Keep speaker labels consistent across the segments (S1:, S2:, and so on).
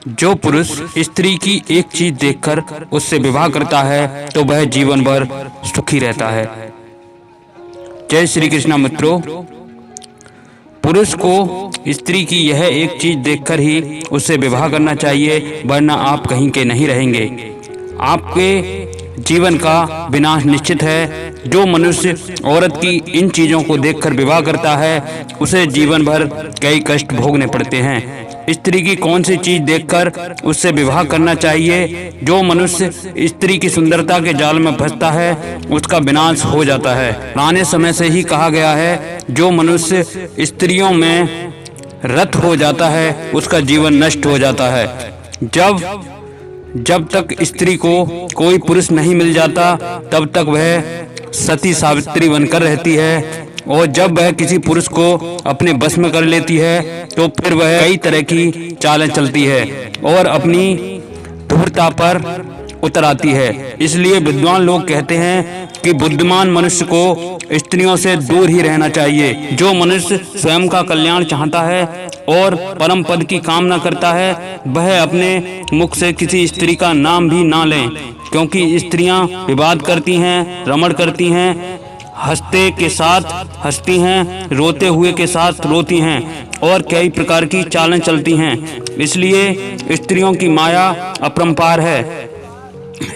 S1: जो पुरुष स्त्री की एक चीज देखकर उससे विवाह करता है तो वह जीवन भर सुखी रहता है। जय श्री कृष्ण मित्रों, पुरुष को स्त्री की यह एक चीज देखकर ही उससे विवाह करना चाहिए, वरना आप कहीं के नहीं रहेंगे। आपके जीवन का विनाश निश्चित है। जो मनुष्य औरत की इन चीजों को देखकर विवाह करता है उसे जीवन भर कई कष्ट भोगने पड़ते हैं। स्त्री की कौन सी चीज देखकर उससे विवाह करना चाहिए? जो मनुष्य स्त्री की सुंदरता के जाल में फंसता है उसका विनाश हो जाता है। पुराने समय से ही कहा गया है, जो मनुष्य स्त्रियों में रत हो जाता है उसका जीवन नष्ट हो जाता है। जब तक स्त्री को कोई पुरुष नहीं मिल जाता तब तक वह सती सावित्री बनकर रहती है, और जब वह किसी पुरुष को अपने बस में कर लेती है तो फिर वह कई तरह की चालें चलती है और अपनी धूर्तता पर उतर आती है। इसलिए विद्वान लोग कहते हैं कि बुद्धिमान मनुष्य को स्त्रियों से दूर ही रहना चाहिए। जो मनुष्य स्वयं का कल्याण चाहता है और परम पद की कामना करता है वह अपने मुख से किसी स्त्री का नाम भी ना लें, क्योंकि स्त्रियां विवाद करती हैं, रमण करती हैं, हंसते के साथ हंसती हैं, रोते हुए के साथ रोती हैं और कई प्रकार की चालें चलती हैं। इसलिए स्त्रियों की माया अपरंपार है।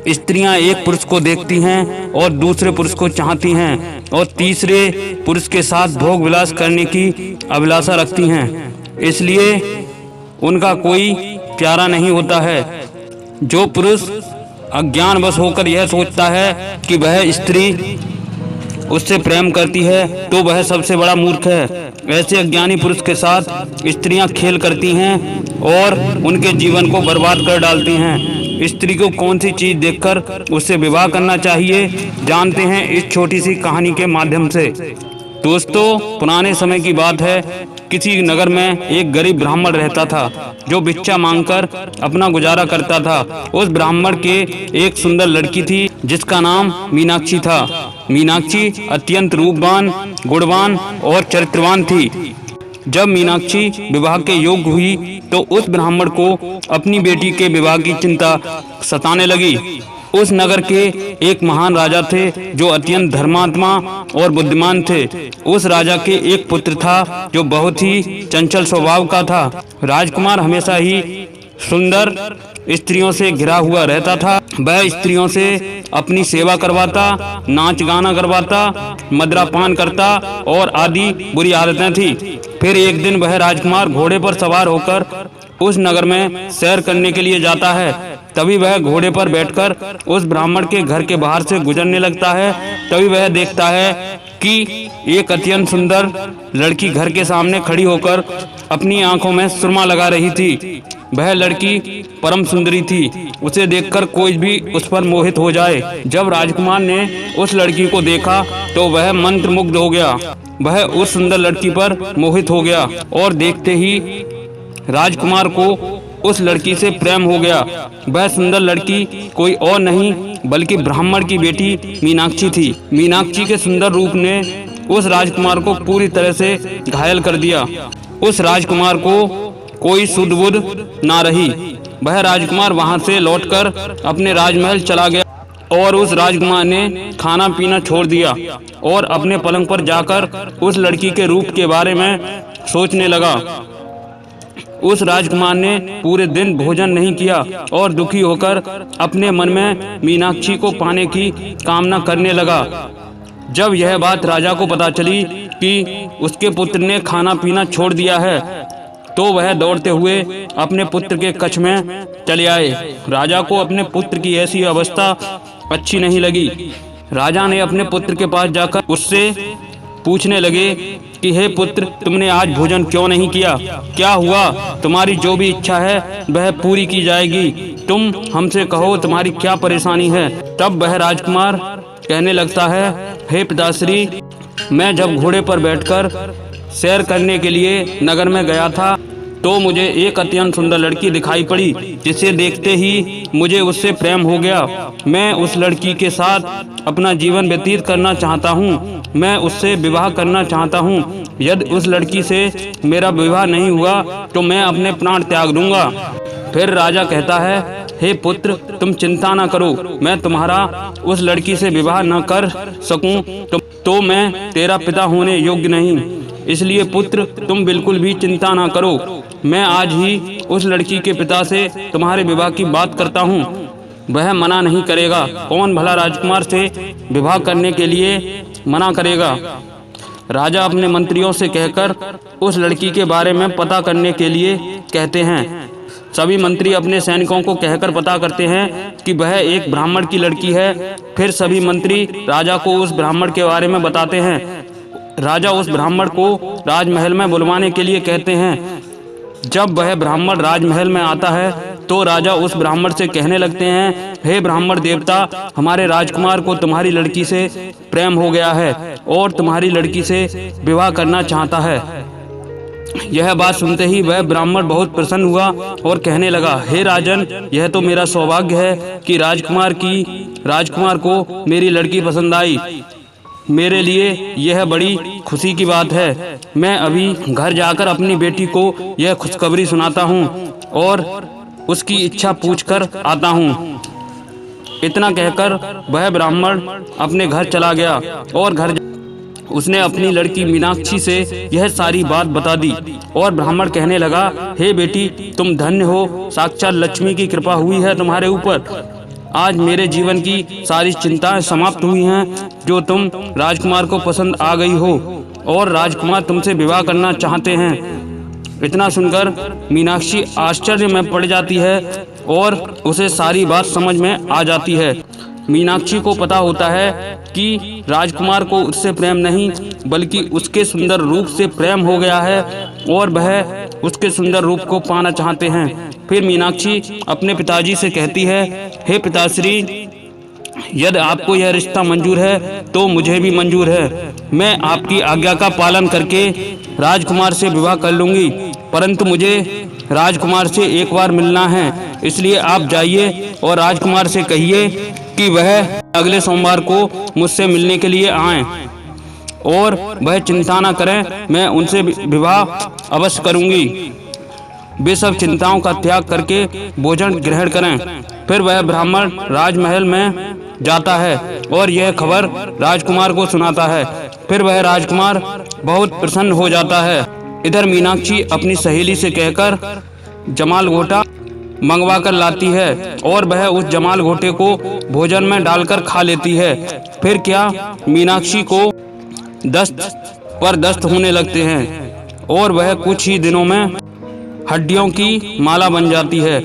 S1: स्त्रियां एक पुरुष को देखती हैं और दूसरे पुरुष को चाहती हैं और तीसरे पुरुष के साथ भोग विलास करने की अभिलाषा रखती हैं। इसलिए उनका कोई प्यारा नहीं होता है। जो पुरुष अज्ञानवश होकर यह सोचता है कि वह स्त्री उससे प्रेम करती है तो वह सबसे बड़ा मूर्ख है। ऐसे अज्ञानी पुरुष के साथ स्त्रियां खेल करती हैं और उनके जीवन को बर्बाद कर डालती हैं। स्त्री को कौन सी चीज देखकर उससे विवाह करना चाहिए जानते हैं इस छोटी सी कहानी के माध्यम से। दोस्तों, पुराने समय की बात है, किसी नगर में एक गरीब ब्राह्मण रहता था जो भिक्षा मांगकर अपना गुजारा करता था। उस ब्राह्मण के एक सुंदर लड़की थी जिसका नाम मीनाक्षी था। मीनाक्षी अत्यंत रूपवान, गुणवान और चरित्रवान थी। जब मीनाक्षी विवाह के योग्य हुई तो उस ब्राह्मण को अपनी बेटी के विवाह की चिंता सताने लगी। उस नगर के एक महान राजा थे जो अत्यंत धर्मात्मा और बुद्धिमान थे। उस राजा के एक पुत्र था जो बहुत ही चंचल स्वभाव का था। राजकुमार हमेशा ही सुंदर स्त्रियों से घिरा हुआ रहता था। वह स्त्रियों से अपनी सेवा करवाता, नाच गाना करवाता, मदिरापान करता और आदि बुरी आदतें थी। फिर एक दिन वह राजकुमार घोड़े पर सवार होकर उस नगर में सैर करने के लिए जाता है। तभी वह घोड़े पर बैठकर उस ब्राह्मण के घर के बाहर से गुजरने लगता है। तभी वह देखता है कि एक अत्यंत सुंदर लड़की घर के सामने खड़ी होकर अपनी आंखों में सुरमा लगा रही थी। वह लड़की परम सुंदरी थी, उसे देखकर कोई भी उस पर मोहित हो जाए। जब राजकुमार ने उस लड़की को देखा तो वह मंत्रमुग्ध हो गया। वह उस सुंदर लड़की पर मोहित हो गया और देखते ही राजकुमार को उस लड़की से प्रेम हो गया। वह सुंदर लड़की कोई और नहीं बल्कि ब्राह्मण की बेटी मीनाक्षी थी। मीनाक्षी के सुंदर रूप ने उस राजकुमार को पूरी तरह से घायल कर दिया। उस राजकुमार को कोई सुध बुध ना रही। वह राजकुमार वहां से लौटकर अपने राजमहल चला गया और उस राजकुमार ने खाना पीना छोड़ दिया और अपने पलंग पर जाकर उस लड़की के रूप के बारे में सोचने लगा। उस राजकुमार ने पूरे दिन भोजन नहीं किया और दुखी होकर अपने मन में मीनाक्षी को पाने की कामना करने लगा। जब यह बात राजा को पता चली कि उसके पुत्र ने खाना पीना छोड़ दिया है तो वह दौड़ते हुए अपने पुत्र के कक्ष में चले आए। राजा को अपने पुत्र की ऐसी अवस्था अच्छी नहीं लगी। राजा ने अपने पुत्र के पास जाकर उससे पूछने लगे कि हे पुत्र, तुमने आज भोजन क्यों नहीं किया? क्या हुआ? तुम्हारी जो भी इच्छा है वह पूरी की जाएगी। तुम हमसे कहो तुम्हारी क्या परेशानी है। तब वह राजकुमार कहने लगता है, हे पिताश्री, मैं जब घोड़े पर बैठकर सैर करने के लिए नगर में गया था तो मुझे एक अत्यंत सुंदर लड़की दिखाई पड़ी, जिसे देखते ही मुझे उससे प्रेम हो गया। मैं उस लड़की के साथ अपना जीवन व्यतीत करना चाहता हूँ। मैं उससे विवाह करना चाहता हूँ। यदि उस लड़की से मेरा विवाह नहीं हुआ तो मैं अपने प्राण त्याग दूंगा। फिर राजा कहता है, हे पुत्र, तुम चिंता न करो, मैं तुम्हारा उस लड़की से विवाह न कर सकूं तो मैं तेरा पिता होने योग्य नहीं। इसलिए पुत्र, तुम बिल्कुल भी चिंता न करो, मैं आज ही उस लड़की के पिता से तुम्हारे विवाह की बात करता हूँ, वह मना नहीं करेगा। कौन भला राजकुमार से विवाह करने के लिए मना करेगा। राजा अपने मंत्रियों से कहकर उस लड़की के बारे में पता करने के लिए कहते हैं। सभी मंत्री अपने सैनिकों को कहकर पता करते हैं कि वह एक ब्राह्मण की लड़की है। फिर सभी मंत्री राजा को उस ब्राह्मण के बारे में बताते हैं। राजा उस ब्राह्मण को राजमहल में बुलवाने के लिए कहते हैं। जब वह ब्राह्मण राजमहल में आता है तो राजा उस ब्राह्मण से कहने लगते हैं, हे ब्राह्मण देवता, हमारे राजकुमार को तुम्हारी लड़की से प्रेम हो गया है और तुम्हारी लड़की से विवाह करना चाहता है। यह बात सुनते ही वह ब्राह्मण बहुत प्रसन्न हुआ और कहने लगा, हे राजन, यह तो मेरा सौभाग्य है कि राजकुमार को मेरी लड़की पसंद आई। मेरे लिए यह बड़ी खुशी की बात है। मैं अभी घर जाकर अपनी बेटी को यह खुशखबरी सुनाता हूँ और उसकी इच्छा पूछकर आता हूँ। इतना कहकर वह ब्राह्मण अपने घर चला गया और उसने अपनी लड़की मीनाक्षी से यह सारी बात बता दी। और ब्राह्मण कहने लगा, हे बेटी, तुम धन्य हो, साक्षात लक्ष्मी की कृपा हुई है तुम्हारे ऊपर। आज मेरे जीवन की सारी चिंताएं समाप्त हुई हैं। जो तुम राजकुमार को पसंद आ गई हो और राजकुमार तुमसे विवाह करना चाहते हैं। इतना सुनकर मीनाक्षी आश्चर्य में पड़ जाती है और उसे सारी बात समझ में आ जाती है। मीनाक्षी को पता होता है कि राजकुमार को उससे प्रेम नहीं बल्कि उसके सुंदर रूप से प्रेम हो गया है और वह उसके सुंदर रूप को पाना चाहते हैं। फिर मीनाक्षी अपने पिताजी से कहती है, हे पिताश्री, यदि आपको यह रिश्ता मंजूर है तो मुझे भी मंजूर है। मैं आपकी आज्ञा का पालन करके राजकुमार से विवाह कर लूंगी, परंतु मुझे राजकुमार से एक बार मिलना है। इसलिए आप जाइए और राजकुमार से कहिए कि वह अगले सोमवार को मुझसे मिलने के लिए आएं और वह चिंता न करें, मैं उनसे विवाह अवश्य करूंगी। वे सब चिंताओं का त्याग करके भोजन ग्रहण करें। फिर वह ब्राह्मण राजमहल में जाता है और यह खबर राजकुमार को सुनाता है। फिर वह राजकुमार बहुत प्रसन्न हो जाता है। इधर मीनाक्षी अपनी सहेली से कहकर जमाल घोटा मंगवा कर लाती है और वह उस जमाल घोटे को भोजन में डालकर खा लेती है। फिर क्या, मीनाक्षी को दस्त पर दस्त होने लगते हैं और वह कुछ ही दिनों में हड्डियों की माला बन जाती है,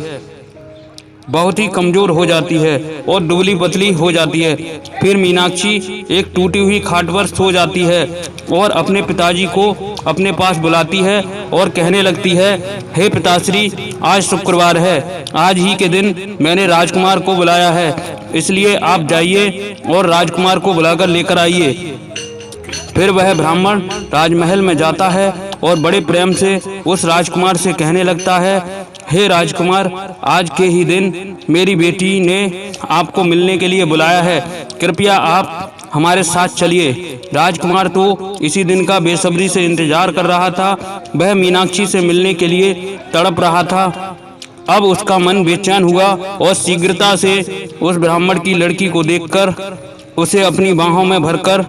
S1: बहुत ही कमजोर हो जाती है और दुबली पतली हो जाती है। फिर मीनाक्षी एक टूटी हुई खाट पर सो जाती है और अपने पिताजी को अपने पास बुलाती है और कहने लगती है, हे पिताश्री, आज शुक्रवार है, आज ही के दिन मैंने राजकुमार को बुलाया है, इसलिए आप जाइए और राजकुमार को बुलाकर लेकर आइए। फिर वह ब्राह्मण राजमहल में जाता है और बड़े प्रेम से उस राजकुमार से कहने लगता है, हे राजकुमार, आज के ही दिन मेरी बेटी ने आपको मिलने के लिए बुलाया है, कृपया आप हमारे साथ चलिए। राजकुमार तो इसी दिन का बेसब्री से इंतजार कर रहा था। वह मीनाक्षी से मिलने के लिए तड़प रहा था। अब उसका मन बेचैन हुआ और शीघ्रता से उस ब्राह्मण की लड़की को देखकर उसे अपनी बाहों में भरकर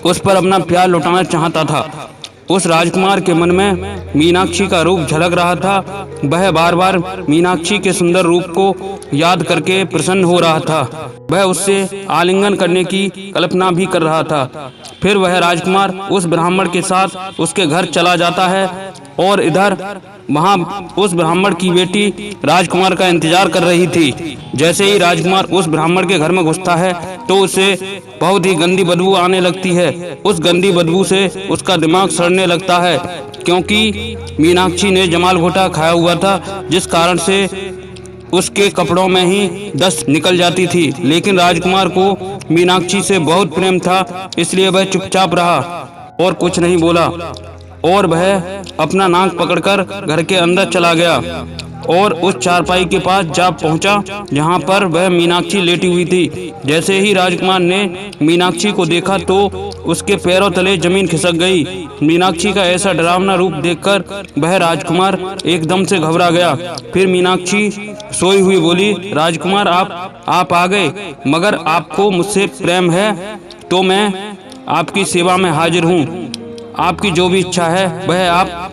S1: उस पर अपना प्यार लुटाना चाहता था। उस राजकुमार के मन में मीनाक्षी का रूप झलक रहा था। वह बार बार मीनाक्षी के सुंदर रूप को याद करके प्रसन्न हो रहा था। वह उससे आलिंगन करने की कल्पना भी कर रहा था। फिर वह राजकुमार उस ब्राह्मण के साथ उसके घर चला जाता है और इधर वहाँ उस ब्राह्मण की बेटी राजकुमार का इंतजार कर रही थी। जैसे ही राजकुमार उस ब्राह्मण के घर में घुसता है तो उसे बहुत ही गंदी बदबू आने लगती है। उस गंदी बदबू से उसका दिमाग सड़ने लगता है, क्योंकि मीनाक्षी ने जमाल घोटा खाया हुआ था, जिस कारण से उसके कपड़ों में ही दस्त निकल जाती थी। लेकिन राजकुमार को मीनाक्षी से बहुत प्रेम था, इसलिए वह चुपचाप रहा और कुछ नहीं बोला और वह अपना नाक पकड़कर घर के अंदर चला गया और उस चारपाई के पास जा पहुंचा जहां पर वह मीनाक्षी लेटी हुई थी। जैसे ही राजकुमार ने मीनाक्षी को देखा तो उसके पैरों तले जमीन खिसक गई। मीनाक्षी का ऐसा डरावना रूप देखकर वह राजकुमार एकदम से घबरा गया। फिर मीनाक्षी सोई हुई बोली, राजकुमार आप आ गए, मगर आपको मुझसे प्रेम है तो मैं आपकी सेवा में हाजिर हूँ। आपकी जो भी इच्छा है वह आप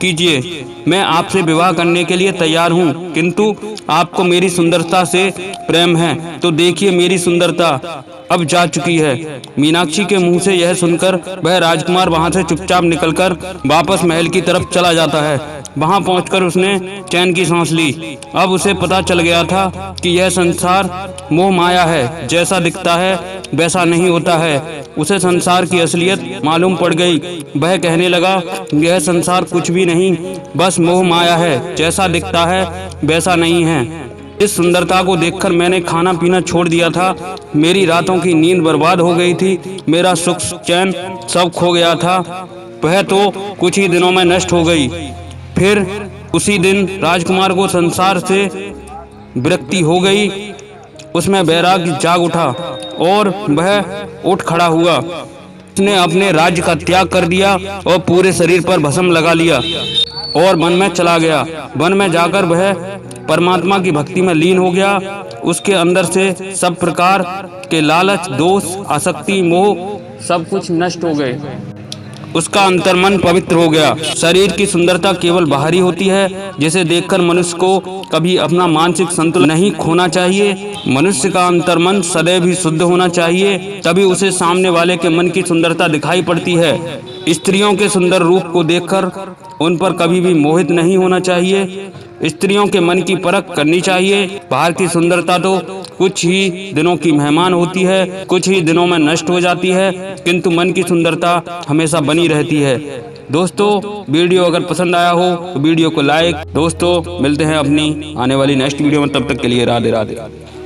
S1: कीजिए। मैं आपसे विवाह करने के लिए तैयार हूँ, किंतु आपको मेरी सुंदरता से प्रेम है तो देखिए मेरी सुंदरता अब जा चुकी है। मीनाक्षी के मुंह से यह सुनकर वह राजकुमार वहां से चुपचाप निकलकर वापस महल की तरफ चला जाता है। वहां पहुंचकर उसने चैन की सांस ली। अब उसे पता चल गया था कि यह संसार मोह माया है, जैसा दिखता है वैसा नहीं होता है। उसे संसार की असलियत मालूम पड़ गई। वह कहने लगा, यह संसार कुछ भी नहीं, बस मोह माया है, जैसा दिखता है वैसा नहीं है। इस सुंदरता को देखकर मैंने खाना पीना छोड़ दिया था, मेरी रातों की नींद बर्बाद हो गई थी, मेरा सुख चैन सब खो गया था, वह तो कुछ ही दिनों में नष्ट हो गई। फिर उसी दिन राजकुमार को संसार से विरक्ति हो गई, उसमें वैराग्य जाग उठा और वह उठ खड़ा हुआ। उसने अपने राज्य का त्याग कर दिया और पूरे शरीर पर भस्म लगा लिया और वन में चला गया। वन में जाकर वह परमात्मा की भक्ति में लीन हो गया। उसके अंदर से सब प्रकार के लालच, दोष, आसक्ति, मोह सब कुछ नष्ट हो गए। उसका अंतर्मन पवित्र हो गया। शरीर की सुंदरता केवल बाहरी होती है, जिसे देखकर मनुष्य को कभी अपना मानसिक संतुलन नहीं खोना चाहिए। मनुष्य का अंतर्मन सदैव ही शुद्ध होना चाहिए, तभी उसे सामने वाले के मन की सुंदरता दिखाई पड़ती है। स्त्रियों के सुंदर रूप को देखकर उन पर कभी भी मोहित नहीं होना चाहिए। स्त्रियों के मन की परख करनी चाहिए। बाहर की सुंदरता तो कुछ ही दिनों की मेहमान होती है, कुछ ही दिनों में नष्ट हो जाती है, किंतु मन की सुंदरता हमेशा बनी रहती है। दोस्तों, वीडियो अगर पसंद आया हो तो वीडियो को लाइक। दोस्तों, मिलते हैं अपनी आने वाली नेक्स्ट वीडियो में, तब तक के लिए राधे राधे।